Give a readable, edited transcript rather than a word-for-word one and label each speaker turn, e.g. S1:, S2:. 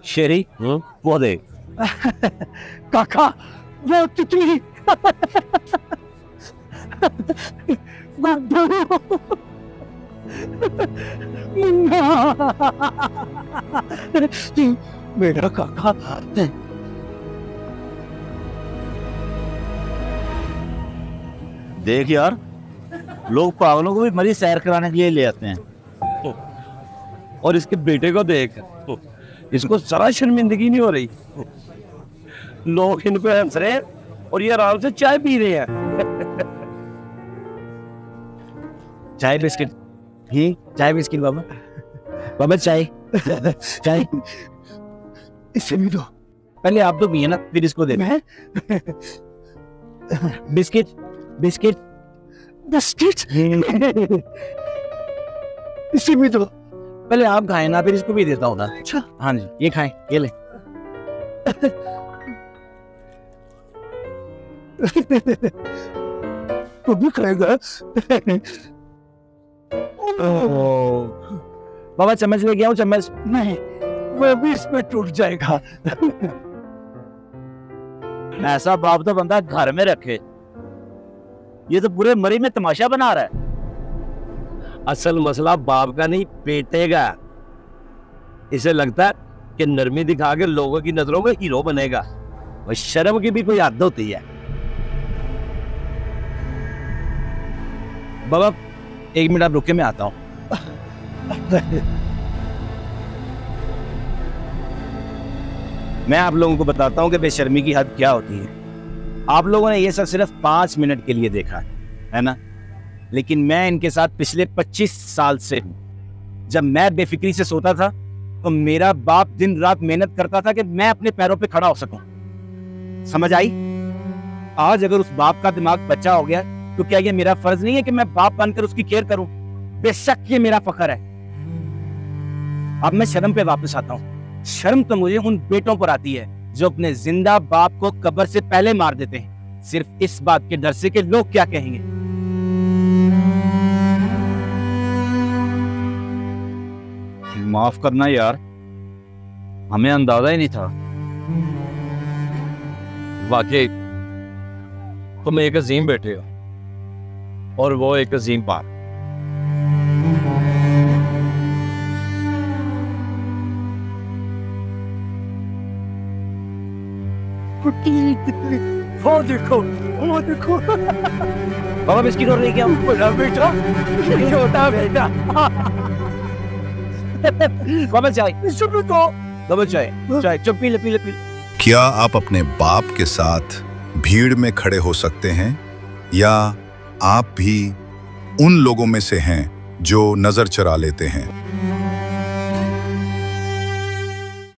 S1: शेरी वो देख।
S2: काका वो तितली मेरा काका।
S1: देख यार, लोग पागलों को भी मरीज सैर कराने के लिए ले आते हैं।
S3: और इसके बेटे को देख, इसको जरा शर्मिंदगी नहीं हो रही। लोग इन पे हंस रहे हैं और ये आराम से चाय पी रहे हैं।
S1: चाय बिस्किट ही, चाय बिस्किट बाबा। बाबा चाय चाय
S2: इसे भी दो।
S1: पहले आप तो पिए ना, फिर इसको दे।
S2: मैं
S1: बिस्किट बिस्किट
S2: बिस्किट इसे भी दो।
S1: पहले आप खाएं ना, फिर इसको भी देता हूँ ना।
S2: अच्छा
S1: हाँ जी, ये खाएं, ये ले।
S2: तू भी खाएगा?
S1: बाबा चम्मच लेके आओ, चम्मच।
S2: नहीं, वो भी इसमें टूट जाएगा।
S1: ऐसा बाप तो बंदा घर में रखे, ये तो पूरे मरी में तमाशा बना रहा है।
S3: असल मसला बाप का नहीं, बेटे का। इसे लगता है कि नरमी दिखा के लोगों की नजरों में हीरो बनेगा। और शर्म की भी कोई हद होती है।
S1: बाबा 1 मिनट आप रुके, मैं आता हूँ। मैं आप लोगों को बताता हूँ कि बेशर्मी की हद क्या होती है। आप लोगों ने ये सब सिर्फ 5 मिनट के लिए देखा है ना, लेकिन मैं इनके साथ पिछले 25 साल से हूँ। जब मैं बेफिक्री से सोता था तो मेरा बाप दिन रात मेहनत करता था कि मैं अपने पैरों पे खड़ा हो सकूं। समझ आई? आज अगर उस बाप का दिमाग बच्चा हो गया तो क्या ये मेरा फर्ज नहीं है कि मैं बाप बनकर उसकी केयर करूं? बेशक ये मेरा फख्र है। अब मैं शर्म पे वापस आता हूँ। शर्म तो मुझे उन बेटों पर आती है जो अपने जिंदा बाप को कब्र से पहले मार देते हैं, सिर्फ इस बात के डर से कि लोग क्या कहेंगे। माफ करना यार, हमें अंदाजा ही नहीं था।
S3: वाकई तुम एक अजीम बेटे हो और वो एक अजीम बाप।
S2: वो देखो, वो देखो।
S1: बाबा बिस्किट और लेके आओ।
S2: बड़ा बेटा, छोटा बेटा।
S1: बाबा चाय।
S2: इसमें तो
S1: बाबा चाय, चाय चुप पी ले, पी ले, पी ले।
S4: क्या आप अपने बाप के साथ भीड़ में खड़े हो सकते हैं, या आप भी उन लोगों में से हैं जो नजर चुरा लेते हैं?